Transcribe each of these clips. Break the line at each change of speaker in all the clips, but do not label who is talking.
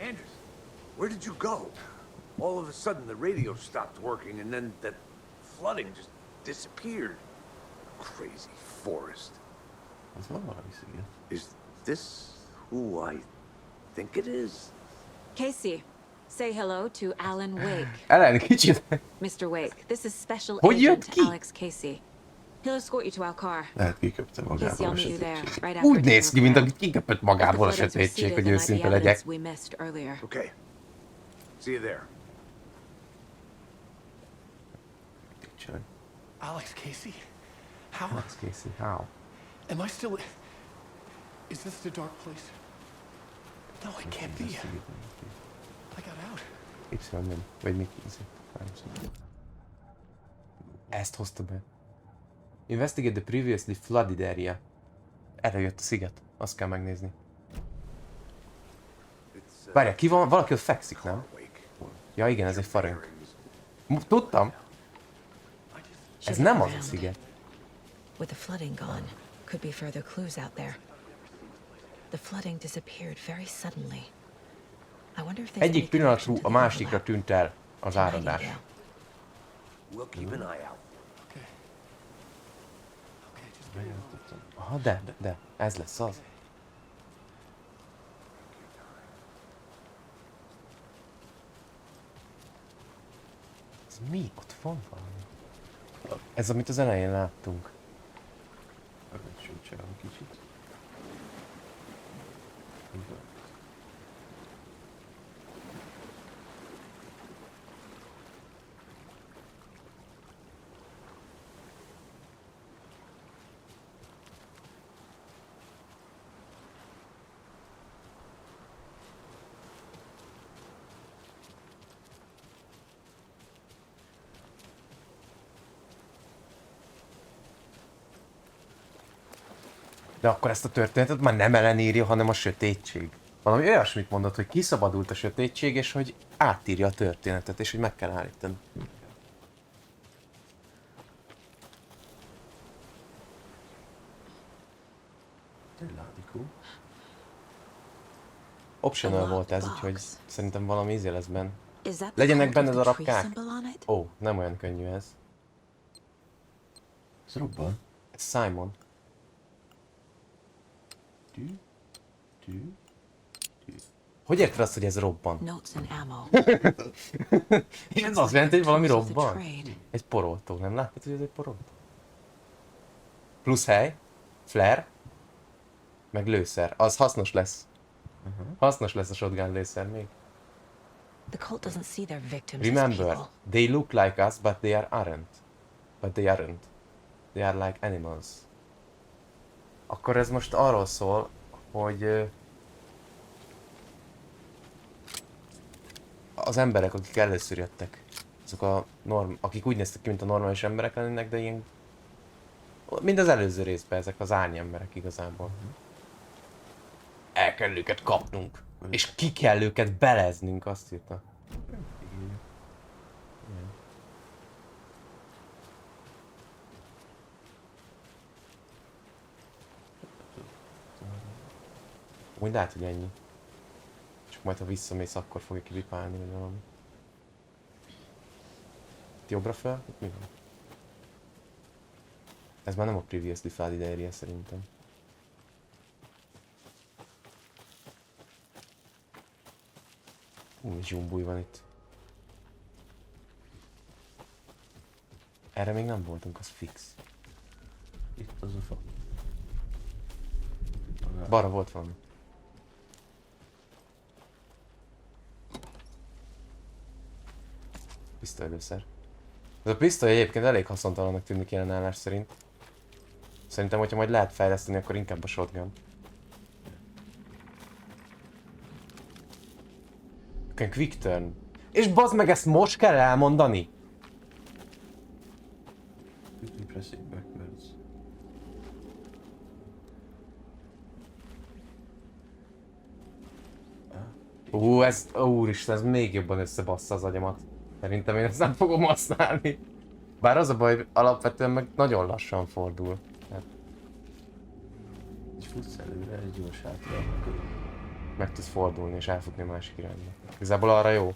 Anders, where did you go? All of a sudden the radio stopped working and then that flooding just disappeared. Crazy forest.
Az van valami sziget.
Is this who I think it is?
Casey, say hello to Alan Wake.
Ellen, kicsit.
Mr. Wake, this is Special
Hogy jött
Agent
ki?
Alex Casey. He'll escort you to our car.
Lehet kiköpte
Casey,
magából
I'll
a
meet you there
sötétség.
right after
Úgy néz ki, mint
10
aki kiköpött magából a
o'clock. The flood has
sötétség,
receded,
hogy
there might be
őszinte legyek.
evidence we missed earlier.
Okay. See you there.
Csaj.
Alex Casey? How?
Alex Casey, how?
Am I still... Is this the dark place? No, it can't be. I got out.
Y nem. Vagy mit nézi? Ezt hozta be. Investigate the previously flooded area. Erre jött a sziget. Azt kell megnézni. Várjál, ki van? Valaki ott fekszik, nem? Ja igen, ez egy farönk. Tudtam. Ez nem az a sziget.
With the flooding gone, could be further clues out there. The flooding disappeared very suddenly. I wonder if there's any
Egyik
connection
pillanatról
to
a
the
másikra
overlap.
tűnt el az áradás.
Nightingale.
We'll keep an eye out.
Okay. Okay, just...
Aha, de, ez lesz az. Ez mi? Ott van valami. Ez, amit az elején láttunk. Megsújtsál egy kicsit. De akkor ezt a történetet már nem Ellen írja, hanem a sötétség. Valami olyasmit mondott, hogy kiszabadult a sötétség, és hogy átírja a történetet, és hogy meg kell állítani. Optional volt ez, úgyhogy szerintem valami íze lesz benne. Legyenek benne darabkák. Ó, nem olyan könnyű ez.
Ez robban.
Ez Simon. Hogy érted azt, hogy ez robban?
Notes and ammo.
Ez azt jelenti, hogy valami robban? Egy poroltó, nem látod, hogy ez egy poroltó? Plusz hely, flare, meg lőszer. Az hasznos lesz. Hasznos lesz a shotgun lőszer még.
The cult doesn't see their victims as
Remember,
people.
they look like us, but they aren't. But they aren't. They are like animals. Akkor ez most arról szól, hogy az emberek, akik először jöttek, azok akik úgy néztek ki, mint a normális emberek lennének, de ilyen... Mind az előző részben ezek az árnyemberek igazából. El kell őket kapnunk. És ki kell őket beleznünk, azt írta. Úgy lehet, hogy ennyi. Csak majd ha visszamész, akkor fogja kivipálni, vagy valami. Itt jobbra fel? Itt mi van? Ez már nem a previously flooded area szerintem. Zsumbúj van itt. Erre még nem voltunk, az fix.
Itt az a fa.
Balra volt valami. Pisztolylőszer. Ez a pisztoly egyébként elég haszontalannak tűnik jelen állás szerint. Szerintem, hogyha majd lehet fejleszteni, akkor inkább a shotgun. Quick turn. És bazd meg, ezt most kell elmondani?
Pressing backwards.
Ez, úristen, ez még jobban összebassza az agyamat. Szerintem én ezt nem fogom használni. Bár az a baj, hogy alapvetően meg nagyon lassan fordul. Hát.
Egy futsz előre, egy gyors hátra.
meg tudsz fordulni és elfutni a másik irányba. Igazából arra jó.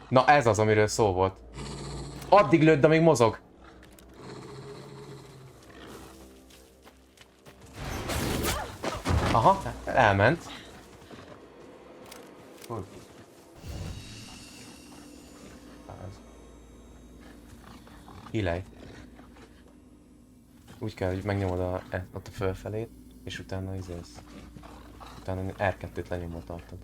Na ez az, amiről szó volt. Addig lőtt, de még mozog. Aha, elment.
Hol?
Hílej. Úgy kell, hogy megnyomod ott a fölfelét, és utána izélsz. Utána R2-t lenyomva tartod.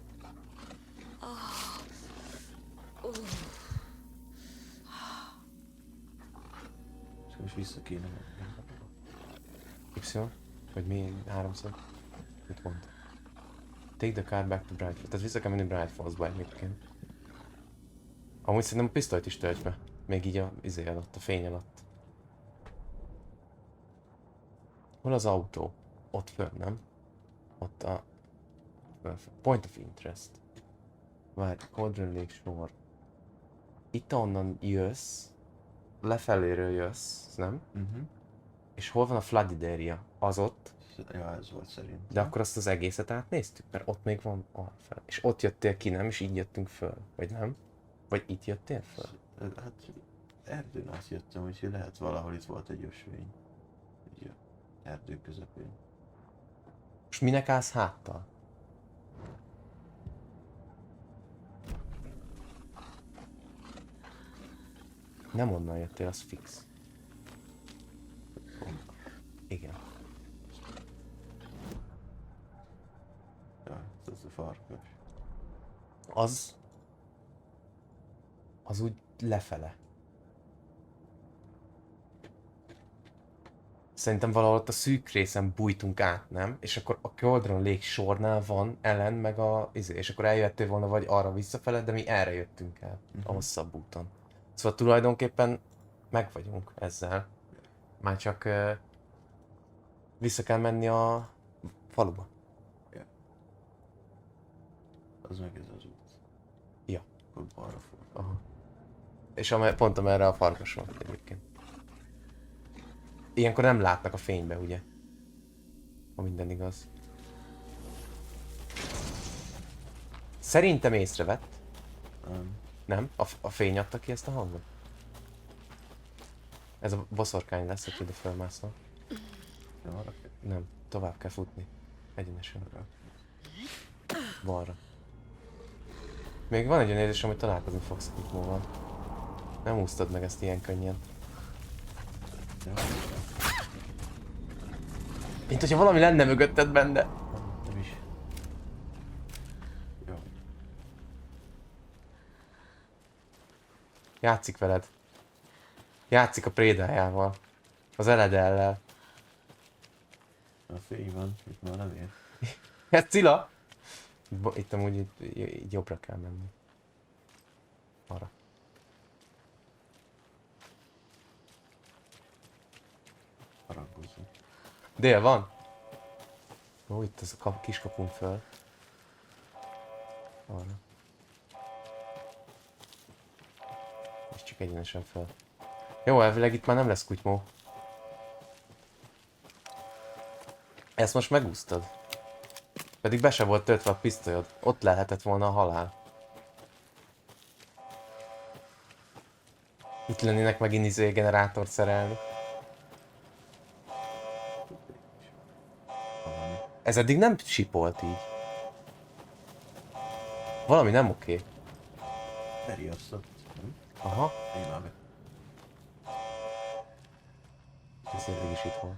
És most vissza kéne menni.
Y? Vagy mi? Háromszor? Mit mond? Take the car back to Bright Falls. Tehát vissza kell menni Bright Fallsba egyébként. Amúgy szerintem a pisztolyt is töltsd be. Még így a izé alatt, a fény alatt. Hol az autó? Ott föl, nem? Ott a... Point of interest. Várj, Cauldron Lake Shore. Itt onnan jössz. Lefeléről jössz, nem? És hol van a flooded area? Az ott.
Ja, ez volt szerintem.
De akkor azt az egészet átnéztük? Mert ott még van fel. És ott jöttél ki, nem? És így jöttünk föl. Vagy nem? Vagy itt jöttél föl?
Hát erdőn át jöttem, úgyhogy lehet valahol itt volt egy ösvény. Így a erdő közepén.
És minek állsz háttal? Nem onnan jöttél, az fix. Igen.
Ja, ez a farkas.
Az úgy lefele. Szerintem valahol ott a szűk részen bújtunk át, nem? És akkor a Cauldron Lake sornál van Ellen meg a és akkor eljöttél volna vagy arra visszafele, de mi erre jöttünk el. A hosszabb úton. Szóval tulajdonképpen meg vagyunk ezzel. Már csak vissza kell menni a faluba.
Ja. Az meg ez az út.
Ja.
Akkor balra fog.
Aha. És pont amerre a farkas van egyébként. Ilyenkor nem látnak a fénybe, ugye? Ha minden igaz. Szerintem észrevett. Nem? A fény adta ki ezt a hangot? Ez a boszorkány lesz, aki ide fölmászol. Nem, tovább kell futni. Egyenesen. Balra. Még van egy olyan érzésem, hogy találkozni fogsz a Kikmóval. Nem úsztad meg ezt ilyen könnyen. Mint hogyha valami lenne mögötted benne.
Nem is. Jó.
Játszik veled. Játszik a prédájával. Az eledellel.
A fény van, itt már nem ér.
Ez Cilla? Itt amúgy így jobbra kell menni. Arra.
Haragudjon.
Dél van? Ó, itt az a kis kapun föl. Arra. És csak egyenesen föl. Jó, elvileg itt már nem lesz kutymó. Ezt most megúsztad. Pedig be se volt töltve a pisztolyod. Ott lehetett volna a halál. Itt lennének megint generátort szerelni. Ez eddig nem sipolt így. Valami nem oké.
Beriasztott.
Aha.
Én már be.
Ez eddig is itt volt.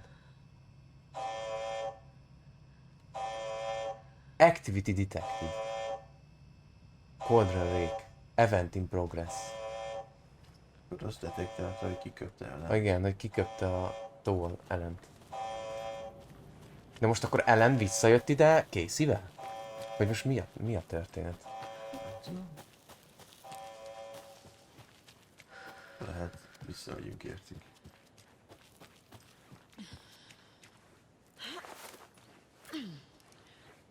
Activity Detective. Cauldron Lake. Event in progress.
Akkor azt detektálta, hogy kiköpte el.
Igen, hogy kiköpte a tól Ellent. De most akkor Ellen visszajött ide Casey-vel? Vagy most mi a történet?
Lehet, visszamegyünk értünk.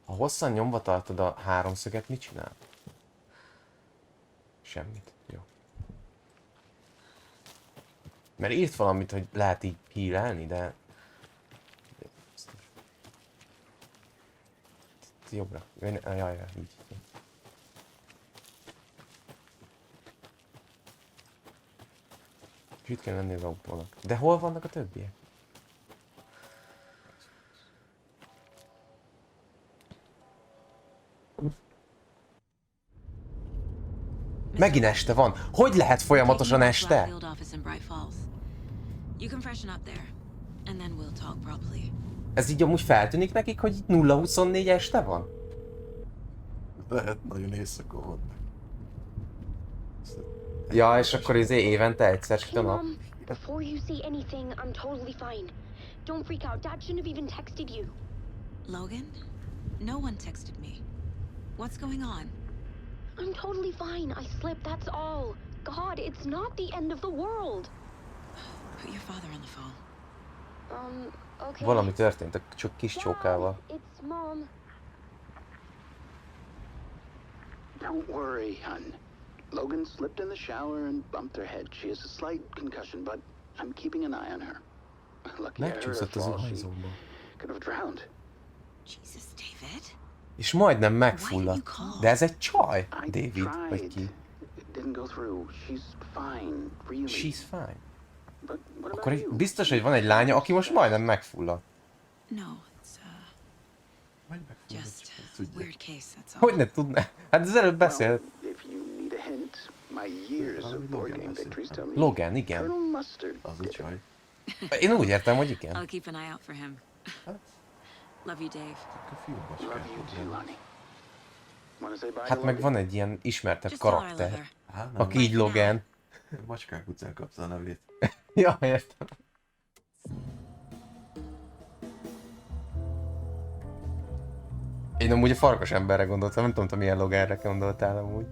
Ha hosszan nyomva tartod a háromszöget, mit csinál? Semmit. Jó. Mert írt valamit, hogy lehet így healelni, de... jobbra. Jaj, így. És itt kell lenni az autónak. De hol vannak a többiek? Megint este van. Hogy lehet folyamatosan este? Ez így amúgy feltűnik nekik, hogy 0-24 este van?
Lehet, nagyon éjszaka van.
Ja, és akkor évente egyszer süt a nap.
Before you say anything, I'm totally fine. Don't freak out. Dad shouldn't have even texted you.
Logan? No one texted me. What's going on?
I'm totally fine. I slipped, that's all. God, it's not the end of the world.
Put your father on the phone.
Okay.
Valami történt a kis csókával.
Dad, it's Mom.
Don't worry, hun. Logan slipped in the shower and bumped her head. She has a slight concussion, but I'm keeping an eye on her. Lucky I heard her
Megcsúszott az
fall. She
zuhanyzóba.
could have drowned.
Jesus, David.
És majdnem megfulladt. De ez egy csaj,
I
David, vagy
tried.
ki.
It didn't go through. She's fine, really.
She's fine.
But what
Akkor
about you?
biztos, hogy van egy lánya, aki most majdnem megfulladt.
No, it's just a weird case, that's all.
Hogy ne tudná? Hát az előbb beszélt.
Well, if you need a hint, my years of board game victories tell me
Logan, igen.
Colonel Mustard
Az a
did it.
csaj.
Én úgy értem, hogy
I'll
igen.
keep an eye out for him. Love you, Dave.
A fiú
Love you too, honey. Wanna say bye
Hát
to
meg
Logan?
van egy ilyen ismertebb
Just tell her I love
karakter,
her.
Hát nem,
aki így Logan.
Macskák utcán kapta a nevét.
Ja, értem. Én amúgy a farkas emberre gondoltam, nem tudom, te milyen Loganre gondoltál amúgy.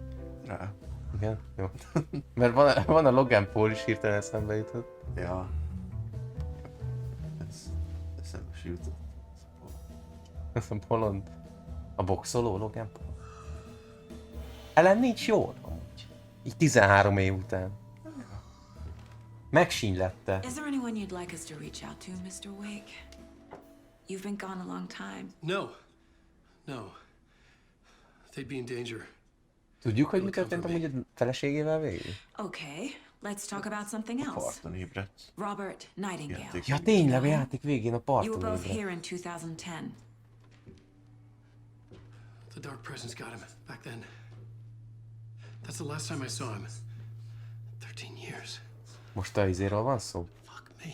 Rá.
Igen? Jó. Mert van a Logan Paul is hirtelen eszembe jutott.
Ja. Ez eszembe se jutott.
Ez a bolond. A boxoló Logan Paul. Ellen nincs jól amúgy. Így 13 év után. Megsínylette.
Is there anyone you'd like us to reach out to, Mr. Wake? You've been gone a long time.
No. No. They'd be in danger.
Tudjuk, hogy mi történt amúgy a feleségével végül?
Okay, let's talk about something else.
Parton ébredt.
Robert Nightingale.
Játék.
Ja tényleg, a játék végén a
You were
parton
both
ébredt.
here in 2010.
The dark presence got him back then. That's the last time I saw him. 13 years.
Most a izéről van szó?
Fuck me.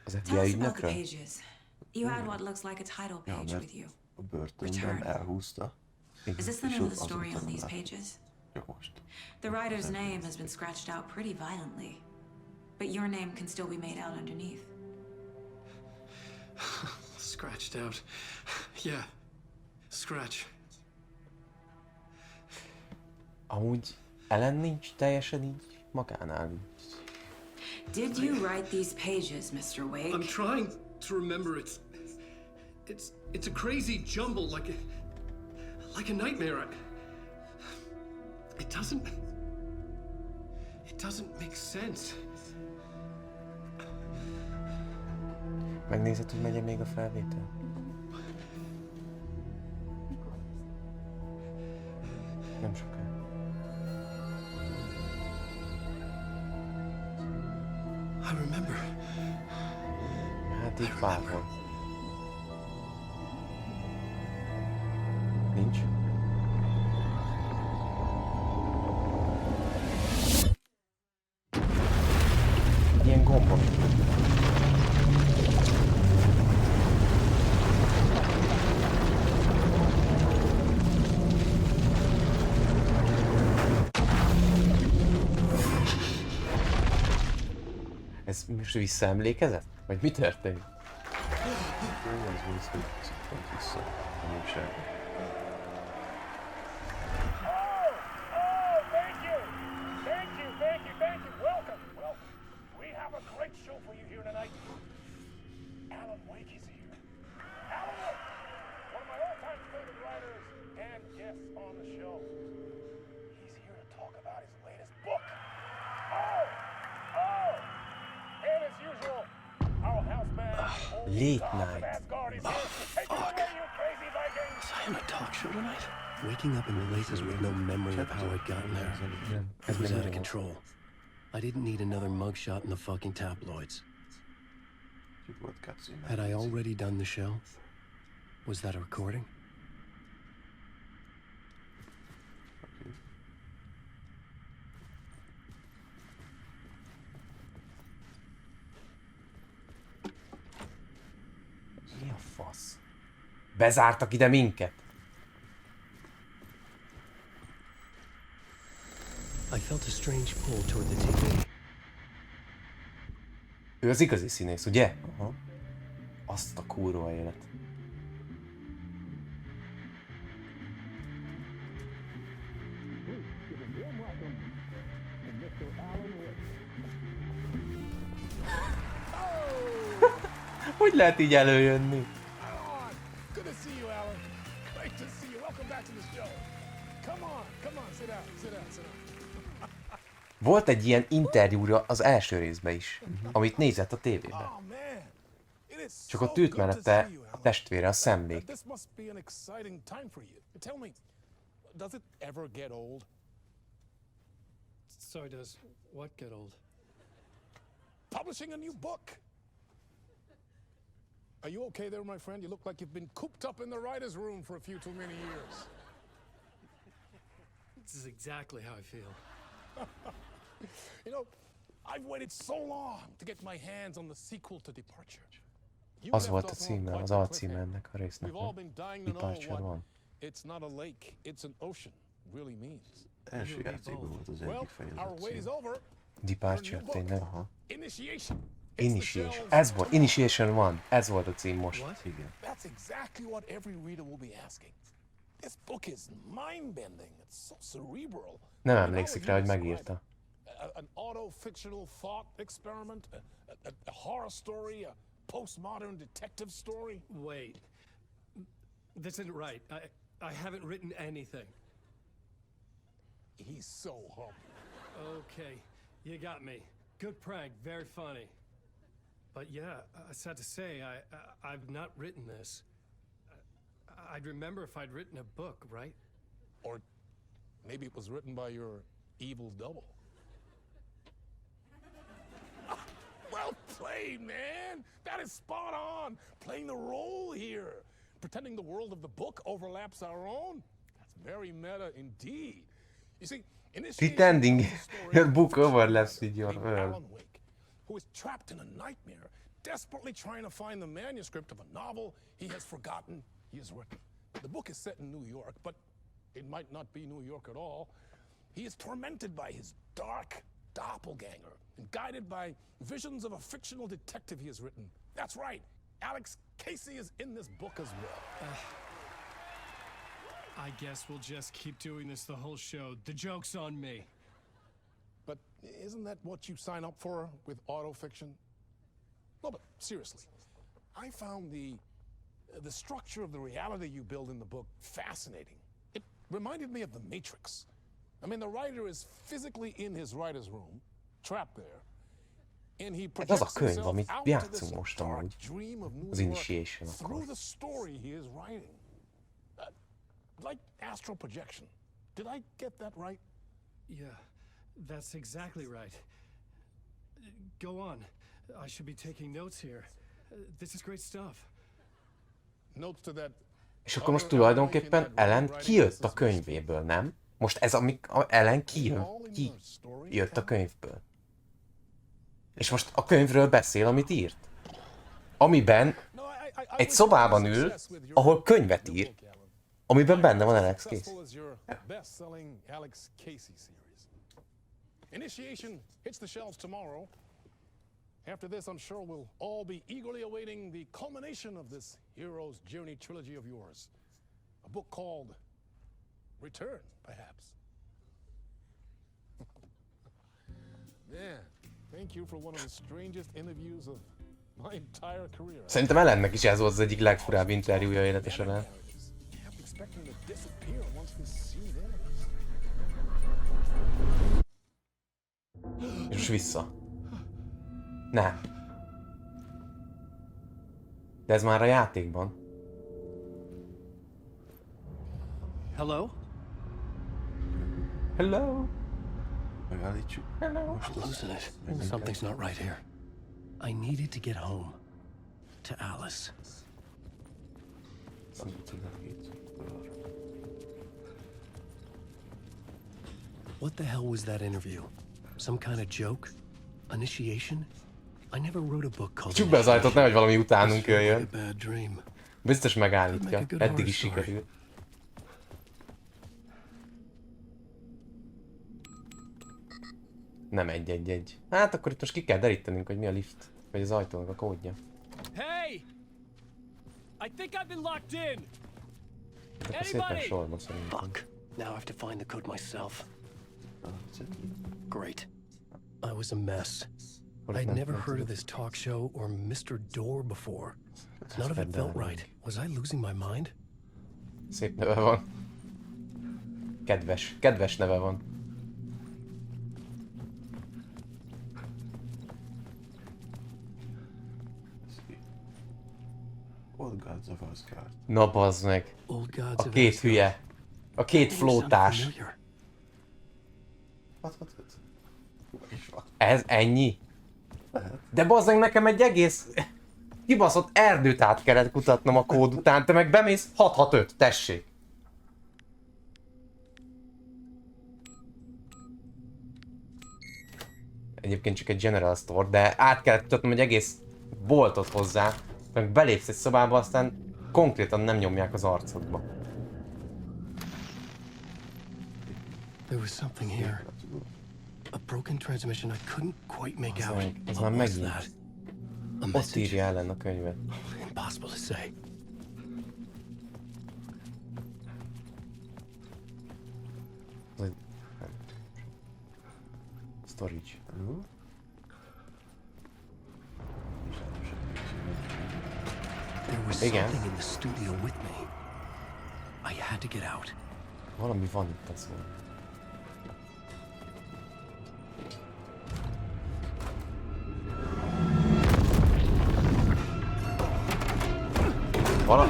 Az
Tell
FBI
us about the
ügynökről?
pages. You had what looks like a title
Ja,
page
mert
with you.
a börtönben
Return.
elhúzta.
Is this the
És
name of the
ott
story on
azóta
these
nem lát.
pages?
Csak most.
The writer's name has been scratched out pretty violently, but your name can still be made out underneath.
Scratched out. Yeah. Scratch.
Amúgy Ellen nincs, teljesen így magánál nincs.
Did you write these pages, Mr. Wake?
I'm trying to remember. It's a crazy jumble, like a nightmare. It doesn't make sense.
Megnézed, hogy megy még a felvétel? Nem soká.
I remember.
Hát így pár volt. Nincs? Ilyen gombon. Ez most visszaemlékezett? Vagy mi történt?
Az volt, hogy pont vissza. A nyugság.
Thank you. Welcome. We have a great show for you here tonight. Alan Wake is here. Alan Wake, one of my all-time favorite writers and guests on the show. He's here to talk about his latest book. And as usual, our house man,
Late night.
Asgard is here to take it away, you crazy Vikings.
I am a talk
show tonight?
Waking up in the laces with no memory of how I'd gotten there. It was out of control. I didn't need another mugshot in the fucking tabloids. Had I already done the show? Was that a recording?
Mi a fasz? Bezártak ide minket?
I felt a strange pull toward the TV.
Ő az igazi színész, ugye? Aha. Azt a kurva élet. Hogy lehet így előjönni?
Good to see you, Alan. Great to see you. Welcome back to the show. Come on, sit down, sit down, sit down.
Volt egy ilyen interjúra az első részben is, amit nézett a tévében.
Oh, man. It is
Csak
so
ott ült
good to
mellette
see you,
a
Alan.
testvére, a szemlék.
This must be an exciting time for you. Tell me, does it ever get old?
Sorry, does what get old?
Publishing a new book. Are you okay there, my friend? You look like you've been cooped up in the writer's room for a few too many years.
This is exactly how I feel.
You know, I've waited so long to get my hands on the sequel to Departure. You
Az
left
volt a
off on
címe,
quite
az
the
alcíme
cliffhanger.
ennek a résznek.
We've all been dying to know
Departure
what
van.
"it's not a lake, it's an ocean" really means.
Első játékban volt az
Well,
egyik fejezet
our wait is
cím.
over.
Departure, tényleg? Aha.
Initiation.
Initiation. Ez volt, Initiation van. Ez volt a cím most.
Igen.
That's exactly what every reader will be asking. This book is mind-bending. It's so cerebral.
Nem
I mean,
emlékszik
how
rá,
would
hogy
you
megírta.
describe an auto-fictional thought experiment, a horror story, a postmodern detective story?
Wait. This isn't right. I haven't written anything.
He's so humble.
Okay, you got me. Good prank, very funny. But yeah, sad to say, I've not written this. I'd remember if I'd written a book, right?
Or maybe it was written by your evil double. Well played, man! That is spot on! Playing the role here. Pretending the world of the book overlaps our own. That's very meta indeed. You see,
Pretending your book overlaps with your world.
Alan Wake, who is trapped in a nightmare, desperately trying to find the manuscript of a novel he has forgotten he has written. The book is set in New York, but it might not be New York at all. He is tormented by his dark doppelganger and guided by visions of a fictional detective he has written. That's right, Alex Casey is in this book as well.
I guess we'll just keep doing this the whole show. The joke's on me.
But isn't that what you sign up for with autofiction? No, but seriously, I found the structure of the reality you build in the book fascinating. It reminded me of The Matrix. I mean, the writer is physically in his writer's room, trapped there, and he
Ez az a
projects
könyv,
himself
amit
out to this
játszunk most
dark
amúgy.
dream of New
Az
York
Initiation
through
akkor.
the story he is writing. Like astral projection. Did I get that right?
Yeah, that's exactly right. Go on. I should be taking notes here. This is great stuff.
Notes to that.
És akkor most tulajdonképpen Ellen kijött a könyvéből, nem? Most ez Ellen kijött a könyvből. És most a könyvről beszél, amit írt. Amiben egy szobában ül, ahol könyvet ír, amiben benne van Alex Casey.
Initiation hits the shelves tomorrow. After this, I'm sure we'll all be eagerly awaiting the culmination of this hero's journey trilogy of yours. A book called Return, perhaps. Yeah, thank you for one of the strangest interviews of my entire career.
Szerintem Ellennek is ez volt az egyik legfurább interjúja élete során.
Kept expecting to disappear once this scene ends.
És most vissza. Nem. De ez már a játékban.
Hello?
Hello?
Megállítsuk.
Hello?
Most
I'm losing it. Something's not right here. I needed to get home. To Alice. What the hell was that interview? Some kind of joke? Initiation? I never wrote a book called
Csuk be az ajtót, nehogy valami utánunk
Like a
jöjjön.
bad dream.
Biztos megállítja. Eddig is sikerült. Nem 1-1-1. Hát akkor itt most ki kell derítenünk, hogy mi a lift. Vagy az ajtónak a kódja.
Hey! I think I've been locked in.
Akkor szépen sorba szerintem.
Fuck. Now I have to find the code myself. Great. I was a mess. I'd never heard of this talk show or Mr. Door before. None of it felt right. Was I losing my mind?
Szép neve van. Kedves neve van.
Old Gods of Asgard.
Na bazd meg.
Old gods
A
of
két
Asgard.
hülye. A két flótás.
Familiar.
What?
Ez ennyi? De bazd meg, nekem egy egész kibaszott erdőt át kellett kutatnom a kód után, te meg bemész 665, tessék. Egyébként csak egy General Store, de át kellett kutatnom egy egész boltot hozzá, meg belépsz egy szobába, aztán konkrétan nem nyomják az arcodba.
There was something here. A broken transmission I couldn't quite make out.
Az
What
már
was
megint.
that? A
Ott
message?
írja ellen a könyvet.
Impossible to say.
Storage.
There was
Igen.
something in the studio with me. I had to get out.
Valami van itt az volt.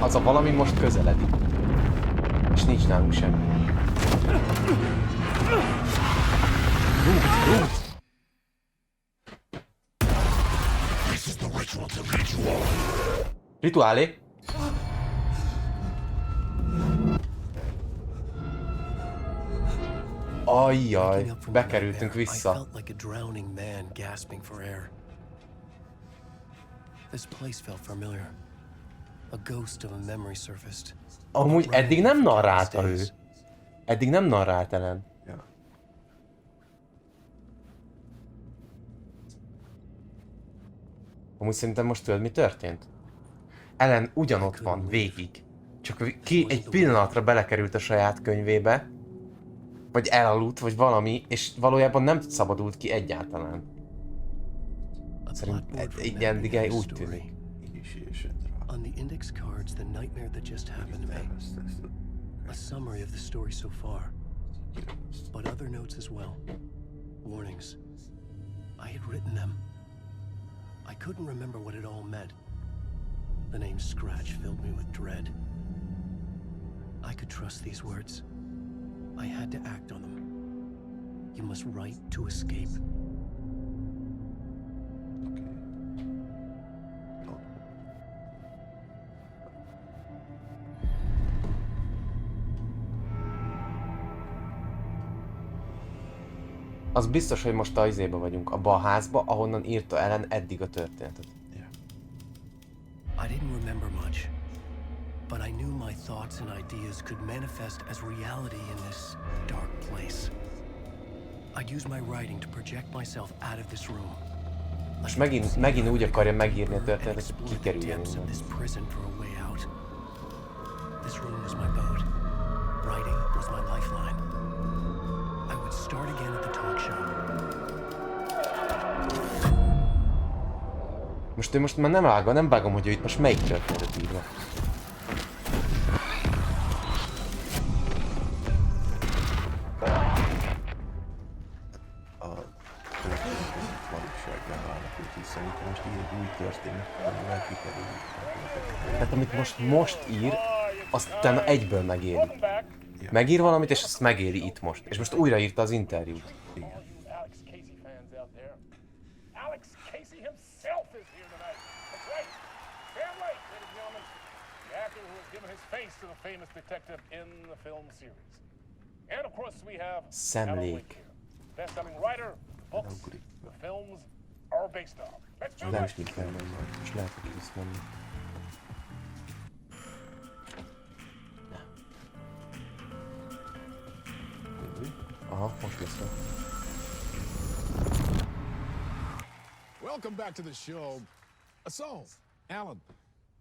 Az a valami most közeledik. És nincs nálunk semmi. Rút! Rituálé? Ajjaj, bekerültünk
I
vissza.
felt like a drowning man gasping for air. This place felt familiar. A ghost of a memory surfaced.
Amúgy eddig nem narrálta ő. Eddig nem narrált Ellen.
Ja.
Amúgy szerintem most tudod, mi történt? Ellen ugyanott van végig. Csak ki egy pillanatra belekerült a saját könyvébe. Vagy elaludt, vagy valami, és valójában nem szabadult ki egyáltalán. Szerintem így eddig úgy tűnik.
Initiation drop.
On the index cards, the nightmare that just happened to me. A summary of the story so far, but other notes as well. Warnings. I had written them. I couldn't remember what it all meant. The name Scratch filled me with dread. I could trust these words. I had to act on them. You must write to escape.
Az biztos, hogy most a izébe vagyunk, abba a házba, ahonnan írta Ellen eddig a történetet.
I didn't remember much, but I knew my thoughts and ideas could manifest as reality in this dark place. I'd use my writing to project myself out of this room.
Most megint úgy akarja megírni a történetet, hogy kikerüljen
Depths of
innen.
this prison for a way out. This room was my boat. Writing was my lifeline. I would start again at the talk show.
Most már nem vágom, hogy ő itt most melyik történetet írja.
A valósággá válnak, úgyhogy szerintem most így egy új történet, amivel kikerüljük.
Tehát amit most ír, azt utána egyből megéri.
Welcome back.
Megír valamit, és ezt megéri itt most. És most újraírta az interjút.
All you Alex Casey fans out there, Alex Casey himself is here tonight. That's right, Sam Lake, ladies and gentlemen, the actor who has given his face to the famous detective in the film series. And of course we have
Sam
Alan
Lake.
Wake here, best-selling writer, books, the films are based on. Let's do
Nem
this.
is mit kell mondani. És lehet, hogy ezt mondani. Aha, most lesz.
Welcome back to the show. So, Alan,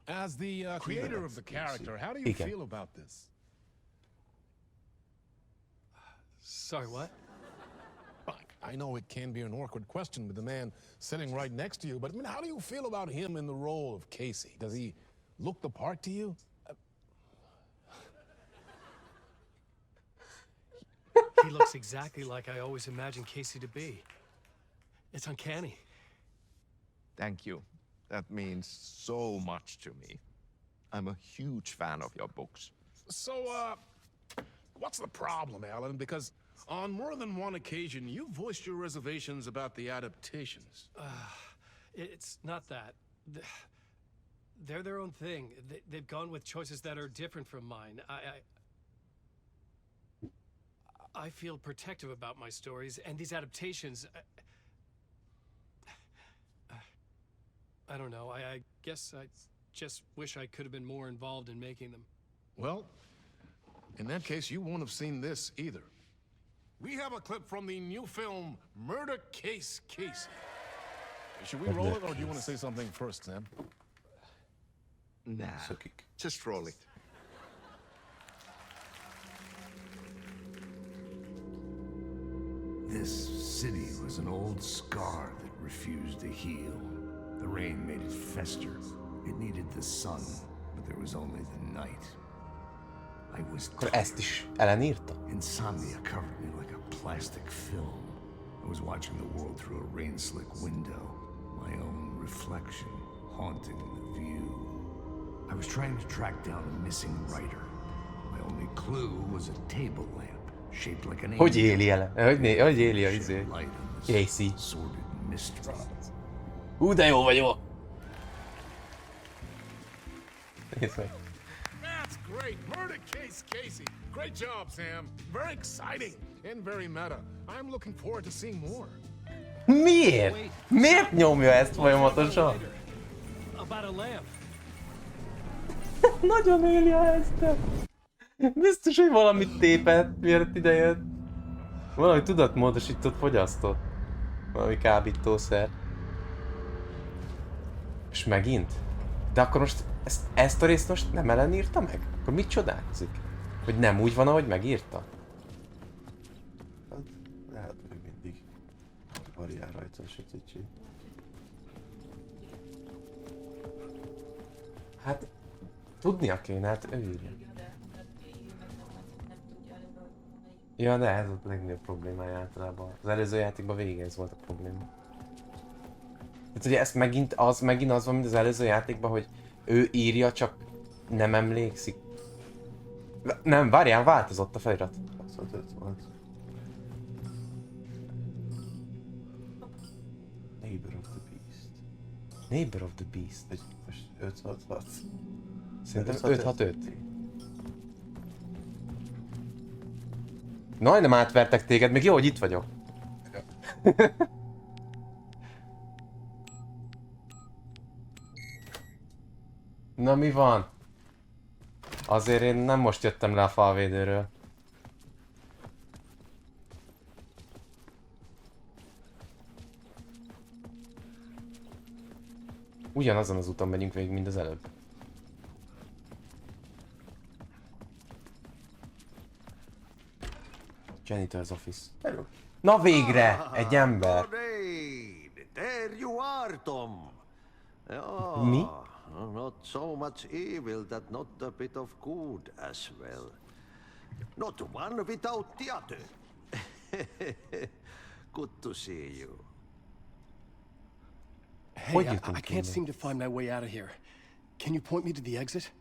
as the creator of the character, how do you
Igen.
feel about this?
Sorry, what?
I know it can be an awkward question with the man sitting right next to you, but I mean, how do you feel about him in the role of Casey? Does he look the part to you?
He looks exactly like I always imagined Casey to be. It's uncanny.
Thank you. That means so much to me. I'm a huge fan of your books.
So, what's the problem, Alan? Because on more than one occasion, you voiced your reservations about the adaptations.
It's not that. They're their own thing. They've gone with choices that are different from mine. I feel protective about my stories, and these adaptations... I don't know. I guess I just wish I could have been more involved in making them.
Well, in that case, you won't have seen this either. We have a clip from the new film, Murder Case Casey. Should we roll it, or do you want to say something first, Sam?
Nah, just roll it.
This city was an old scar that refused to heal. The rain made it fester. It needed the sun, but there was only the night. I was
Akkor ezt is ellenírta?
Insomnia covered me like a plastic film. I was watching the world through a rain-slick window, my own reflection haunting the view. I was trying to track down a missing writer. My only clue was a table lamp shaped like an
Hogy
angel.
éli el? Hogy éli a izé? Casey.
Sordid mystery.
De jó vagyok! Nézd meg.
That's great. Murder Case Casey. Great job, Sam. Very exciting and very meta. I'm looking forward to seeing more.
Miért? Miért nyomja ezt folyamatosan?
About a lamp.
Nagyon éli ezt. Biztos, hogy valamit tépett, miért ide jött. Valami tudatmódosított fogyasztott. Valami kábítószer. És megint? De akkor most ezt a részt most nem ellenírta meg? Akkor mit csodálkozik? Hogy nem úgy van, ahogy megírta?
Hát, lehet, hogy mindig variál rajta a sötétség.
Hát, tudnia kéne, hát ő írja. Ja, de ez a legnagyobb problémája általában. Az előző játékban végig ez volt a probléma. Tehát ugye ez megint az van, mint az előző játékban, hogy ő írja, csak nem emlékszik. Nem, várjál, változott a felirat.
65 volt. Neighbor of the Beast.
Neighbor of the Beast.
Most 566.
Szerintem 565. Majdnem átvertek téged, még jó, hogy itt vagyok. Na mi van? Azért én nem most jöttem le a falvédőről. Ugyanazon az úton megyünk végig, mint az előbb. Janitor's office.
Hello.
Na végre! Egy ember!
There you are, Tom.
Mi?
Not so much evil that not a bit of good as well. Not one without the other. Good to see you.
Hey, I can't seem to find my way out of here. Can you point me to the exit?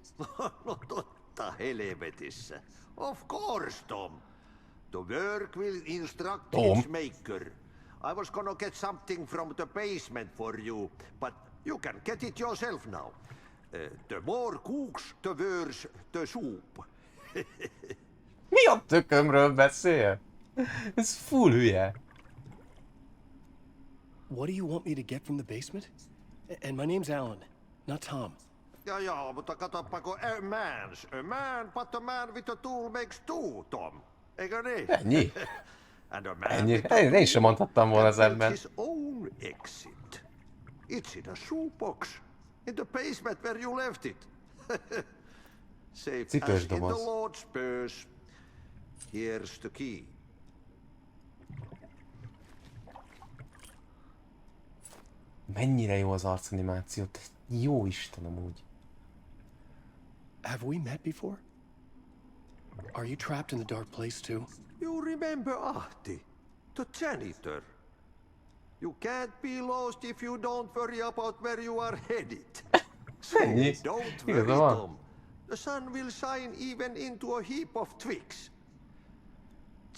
Not Totta helvetissä. Of course, Tom. The work will instruct its maker. I was gonna get something from the basement for you, but you can get it yourself now. The more cooks, the worse the soup.
Mi a tökömről beszél? Ez full hülye.
What do you want me to get from the basement? And my name's Alan, not Tom.
Ja, mutta katsoppa, a man, but a man with a tool makes two, Tom. Eikö niin?
Ennyi.
And a man
Ennyi.
with a
Én sem mondhattam volna az ember.
his own exit. It's in a shoebox. In the basement where you left it. Safe as in the Lord's purse. Here's the key.
Mennyire jó az arcanimáció. Jó Isten amúgy.
Have we met before? Are you trapped in the dark place too?
You remember Ahti, the janitor. You can't be lost if you don't worry about where you are headed. So don't worry, Tom. The sun will shine even into a heap of twigs.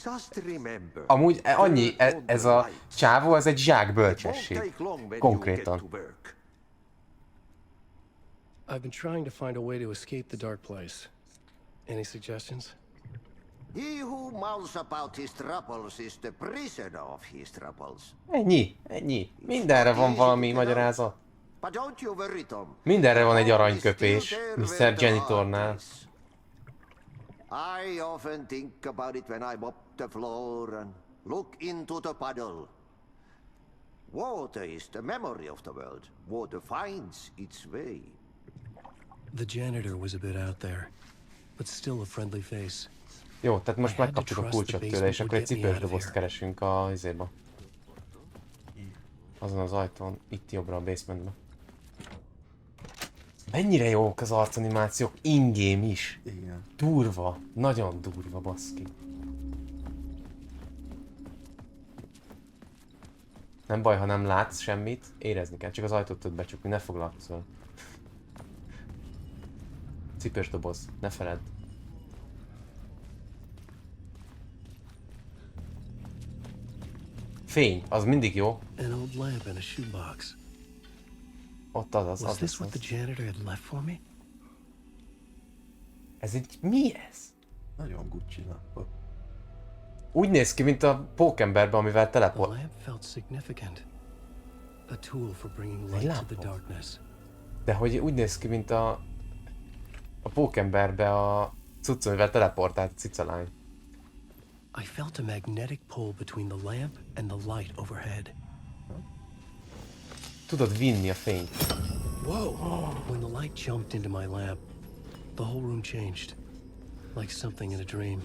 Just remember.
Amúgy annyi, ez a csávó, ez egy zsák bölcsesség. Konkrétan.
I've been trying to find a way to escape the dark place. Any suggestions?
He who mouths about his troubles is the prisoner of his troubles.
Ennyi. Mindenre van valami magyarázat.
But don't you worry, Tom.
Mindenre van egy aranyköpés, Mr. Janitornál.
I often think about it when I mop the floor and look into the puddle. Water is the memory of the world. Water finds its way.
The janitor was a bit out there, but still a friendly face.
Jó, tehát most megkapjuk a kulcsot tőle, és akkor egy cipős dobozt keresünk a izéba. Azon az ajtón, itt jobbra a basementben. Mennyire jók az arcanimációk, in-game is.
Igen.
Durva, nagyon durva, baszki. Nem baj, ha nem látsz semmit, érezni kell, csak az ajtót tud becsukni, ne foglalkozz vele. Cipős doboz, ne feledd. Fény, az mindig jó.
An old lamp in a shoebox.
Ott az.
Was this what the janitor had left for me?
Ez egy... mi ez?
Nagyon Gucci lámpa.
Úgy néz ki, mint a pókemberben, amivel teleport.
The lamp felt significant. A tool for bringing light to the darkness.
De hogy úgy néz ki, mint a pókemberbe a cucc, amivel teleportált a cicalány.
I felt a magnetic pull between the lamp and the light overhead.
Tudod vinni a fényt.
Whoa! When the light jumped into my lamp, the whole room changed. Like something in a dream.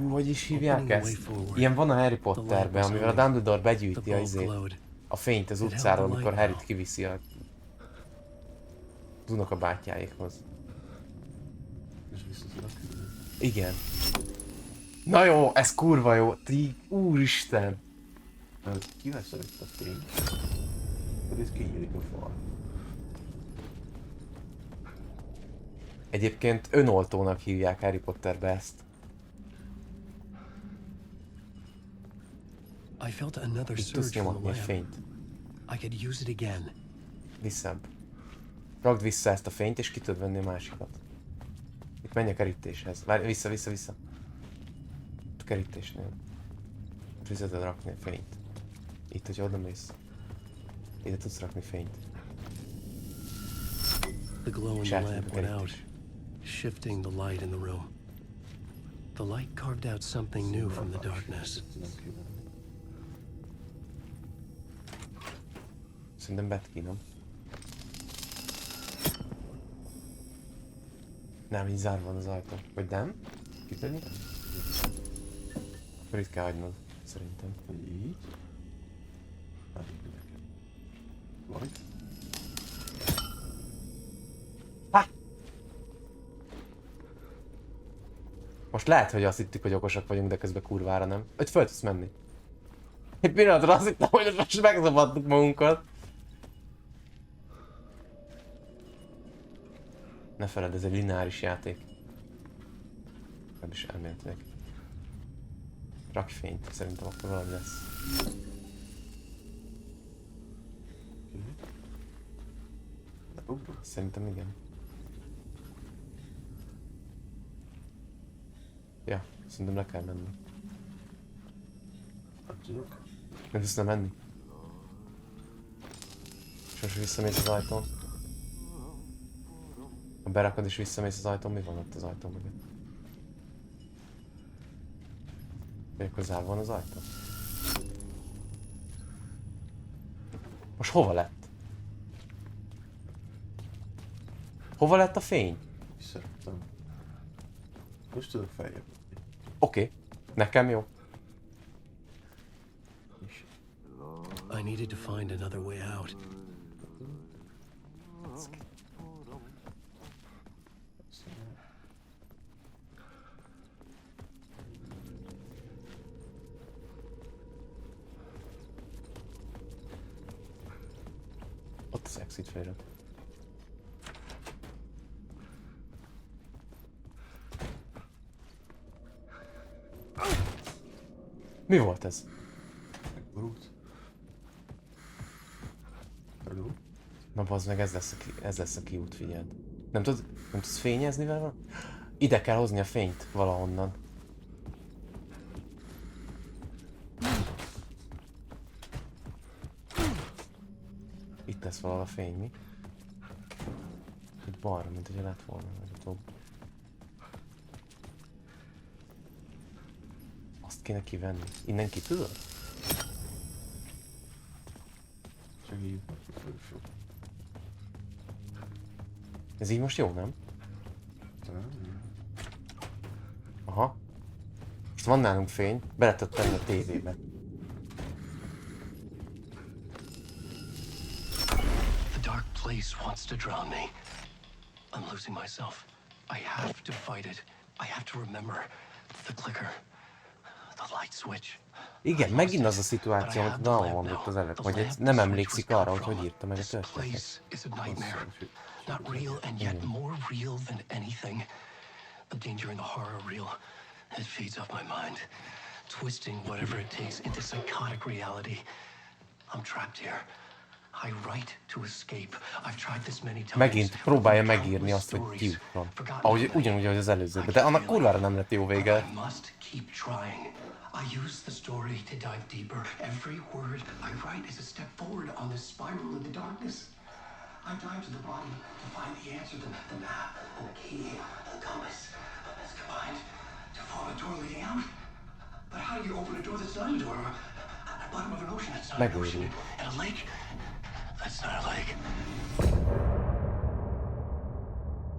Hogy is hívják ezt? Ilyen van a Harry Potterben, amivel a Dumbledore begyűjti a fényt az utcáról, amikor Harryt kiviszi a unokabátyjáékhoz. Igen. Na jó, ez kurva jó. Úristen!
Kiveszem itt a fényt, akkor ez kinyílik a fal.
Egyébként önoltónak hívják Harry Potterbe ezt.
I felt another
Itt tudsz
surge from
nyomatni
the
egy
lamp.
fényt.
I could use it again.
Visszább. Ragd vissza ezt a fényt, és ki tudod venni a másikat. Itt menj a kerítéshez. Várj, vissza. A kerítésnél. Vissza tudod rakni a fényt. Itt, hogy oda mész. Ide tudsz rakni fényt.
The glow in the lamp went out, shifting the light in the room. The light carved out something new from the darkness.
Szerintem betkínom. Nem, így zárva van az ajtó. Vagy nem? Kitörni? Akkor itt kell hagynod, szerintem.
Hogy így? Vagy?
Ha! Most lehet, hogy azt hittük, hogy okosak vagyunk, de közben kurvára nem. Hogy föl tudsz menni. Egy pillanatra azt hittem, hogy most megzabadtuk magunkat. Ne feled, ez egy lineáris játék. Legalábbis elméletileg. Rakj fényt, szerintem akkor valami lesz. Szerintem igen. Ja, szerintem le kell menni. Nem tudsz nem menni? És most visszamész az ajtón. Ha berakod és visszamész az ajtón, mi van ott az ajtó mögött? Vagy akkor zárva van az ajtó? Most hova lett? Hova lett a fény?
Szerettem. Most tudok feljebb.
Oké. Nekem jó.
I needed to find another way out.
Ott az exit felirat. Mi volt ez?
Megborult. Hello?
Na bazd meg, ez lesz a kiút, figyeld. Nem tudsz fényezni vele? Ide kell hozni a fényt valahonnan. Itt lesz valahol a fény, mi? Itt balra, mint hogyha lett volna legutóbb. Azt kéne kivenni. Innen ki tudod?
Csak így.
Ez így most jó, nem? Aha. Most van nálunk fény, bele tudod tenni a tévébe.
The dark place wants to drown me. I'm losing myself. I have to fight it. I have to remember the clicker, the light switch.
Igen, megint az a szituáció, amit Dalma mondott az előtt, hogy nem emlékszik arra, hogy írta meg a történetet.
Not real and yet more real than anything. The danger and the horror real. It feeds off my mind, twisting whatever it takes into psychotic reality. I'm trapped here. I write to escape. I've tried this many times.
Megint próbálja megírni azt, hogy kiúton. Ugyanúgy, ahogy az előzőben, de annak kurvára nem lett jó vége.
I must keep trying. I use the story to dive deeper. Every word I write is a step forward on this spiral in the darkness. I dive to the bottom to find the answer, the map, and the key, the compass. It's combined to form a door leading out. But how do you open a door that's not a door? At the bottom of an ocean that's not an ocean. And a lake that's not a lake.